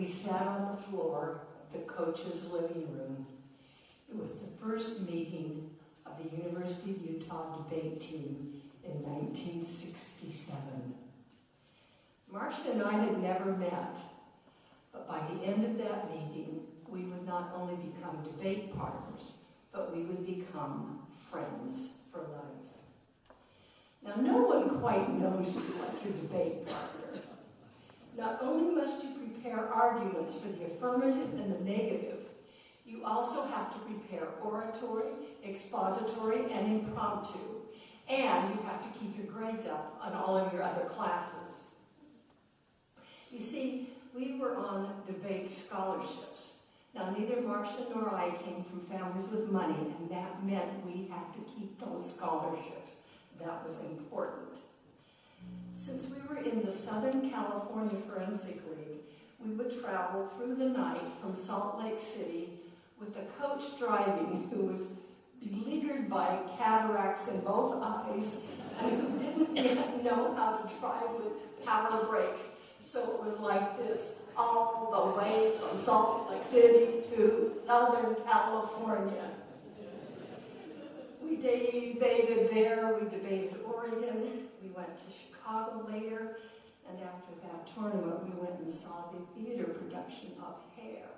We sat on the floor of the coach's living room. It was the first meeting of the University of Utah debate team in 1967. Marcia and I had never met, but by the end of that meeting, we would not only become debate partners, but we would become friends for life. Now, no one quite knows you like your debate partner. Not only must you prepare arguments for the affirmative and the negative, you also have to prepare oratory, expository, and impromptu. And you have to keep your grades up on all of your other classes. You see, we were on debate scholarships. Now, neither Marcia nor I came from families with money, and that meant we had to keep those scholarships. That was important. Since we were in the Southern California Forensic League, we would travel through the night from Salt Lake City with the coach driving, who was beleaguered by cataracts in both eyes and who didn't yet know how to drive with power brakes. So it was like this all the way from Salt Lake City to Southern California. We debated there, we debated Oregon, we went to Chicago later, and after that tournament we went and saw the theater production of Hair.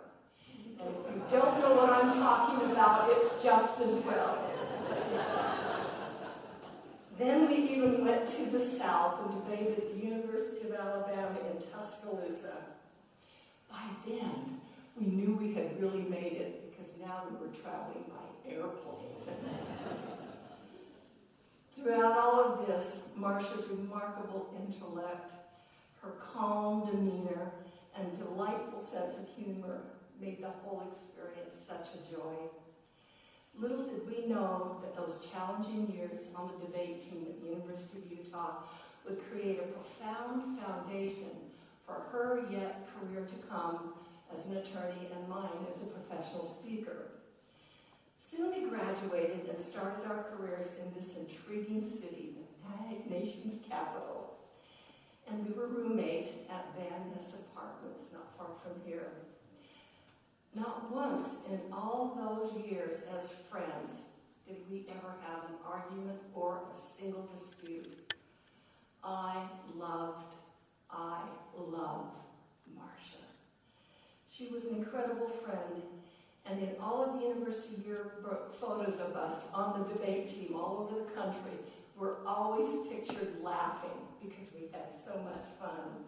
And if you don't know what I'm talking about, it's just as well. Then we even went to the South and debated at the University of Alabama in Tuscaloosa. By then, we knew we had really made it because now we were traveling by airplane. Throughout all of this, Marcia's remarkable intellect, her calm demeanor, and delightful sense of humor made the whole experience such a joy. Little did we know that those challenging years on the debate team at the University of Utah would create a profound foundation for her yet career to come as an attorney and mine as a professional speaker. Soon we graduated and started our careers in this intriguing city, the nation's capital. And we were roommates at Van Ness Apartments, not far from here. Not once in all those years as friends did we ever have an argument or a single dispute. I love Marcia. She was an incredible friend, and in all of the university yearbook photos of us on the debate team all over the country, we're always pictured laughing because we had so much fun.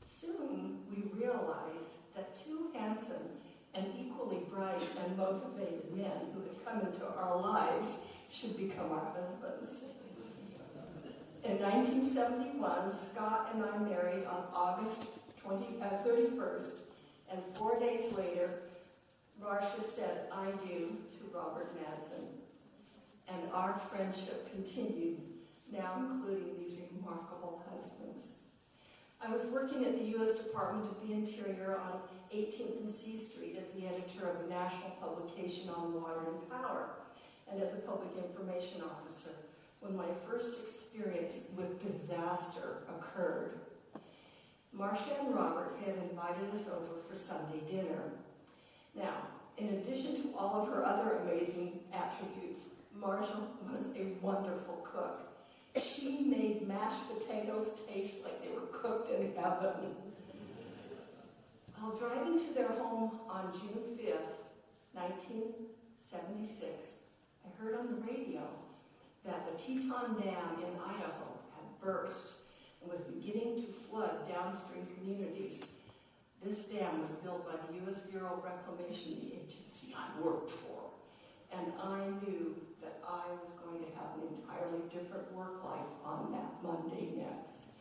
Soon we realized that two handsome and equally bright and motivated men who had come into our lives should become our husbands. In 1971, Scott and I married on August 31st, and 4 days later, Marcia said, "I do," to Robert Madsen. And our friendship continued, now including these remarkable husbands. I was working at the U.S. Department of the Interior on 18th and C Street as the editor of a national publication on water and power, and as a public information officer when my first experience with disaster occurred. Marcia and Robert had invited us over for Sunday dinner. Now, in addition to all of her other amazing attributes, Marcia was a wonderful cook. She made mashed potatoes taste like they were cooked in heaven. While driving to their home on June 5th, 1976, I heard on the radio that the Teton Dam in Idaho had burst and was beginning to flood downstream communities. This dam was built by the U.S. Bureau of Reclamation, the agency I worked for, and I knew that I was going to have an entirely different work life on that Monday next.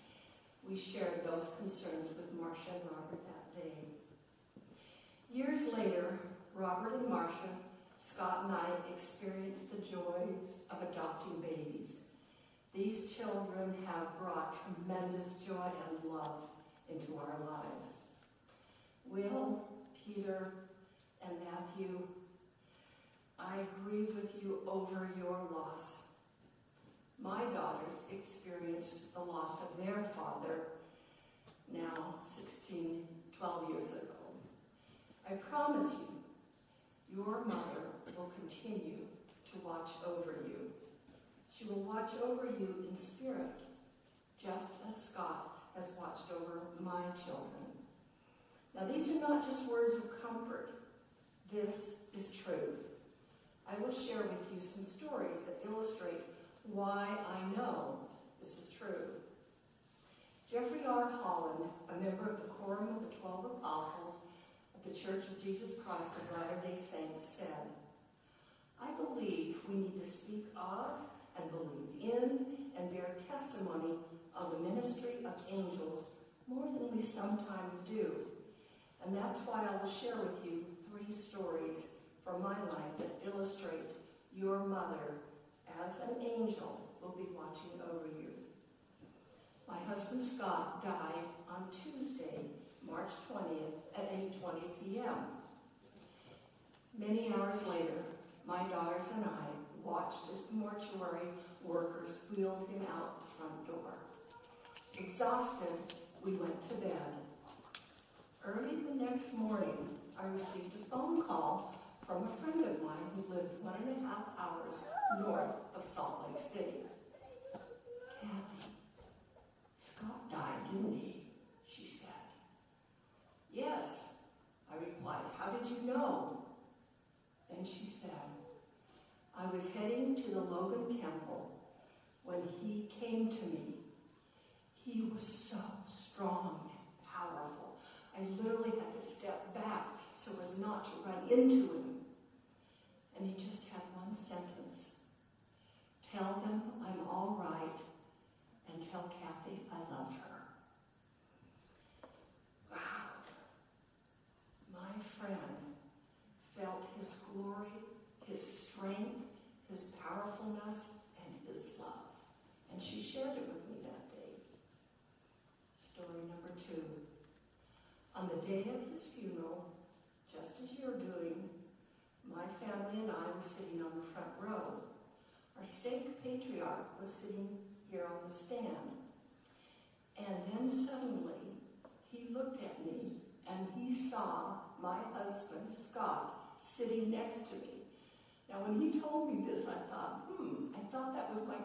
We shared those concerns with Marcia and Robert that day. Years later, Robert and Marcia, Scott and I experienced the joys of adopting babies. These children have brought tremendous joy and love into our lives. Will, Peter, and Matthew, I grieve with you over your loss. My daughters experienced the loss of their father, now 16, 12 years ago. I promise you, your mother will continue to watch over you. She will watch over you in spirit, just as Scott has watched over my children. Now, these are not just words of comfort. This is truth. I will share with you some stories that illustrate why I know this is true. Jeffrey R. Holland, a member of the Quorum of the 12 Apostles of the Church of Jesus Christ of Latter-day Saints, said, I believe we need to speak of and believe in and bear testimony of the ministry of angels more than we sometimes do. And that's why I will share with you 3 stories from my life that illustrate your mother as an angel will be watching over you. My husband Scott died on Tuesday, March 20th at 8:20 p.m. Many hours later, my daughters and I watched as the mortuary workers wheeled him out the front door. Exhausted, we went to bed. Early the next morning, I received a phone call from a friend of mine who lived 1.5 hours north of Salt Lake City. Kathy, Scott died, didn't he? She said. Yes, I replied. How did you know? And she said, I was heading to the Logan Temple when he came to me. He was so strong and powerful. I literally had to step back so as not to run into him. And he just had one sentence. Tell them I'm all right and tell Kathy I love her. Wow. My friend felt his glory, his strength, his powerfulness, and his love. And she shared it with me that day. Story number 2. On the day of his funeral, just as you're doing, my family and I were sitting on the front row. Our stake patriarch was sitting here on the stand. And then suddenly, he looked at me and he saw my husband, Scott, sitting next to me. Now, when he told me this, I thought that was my...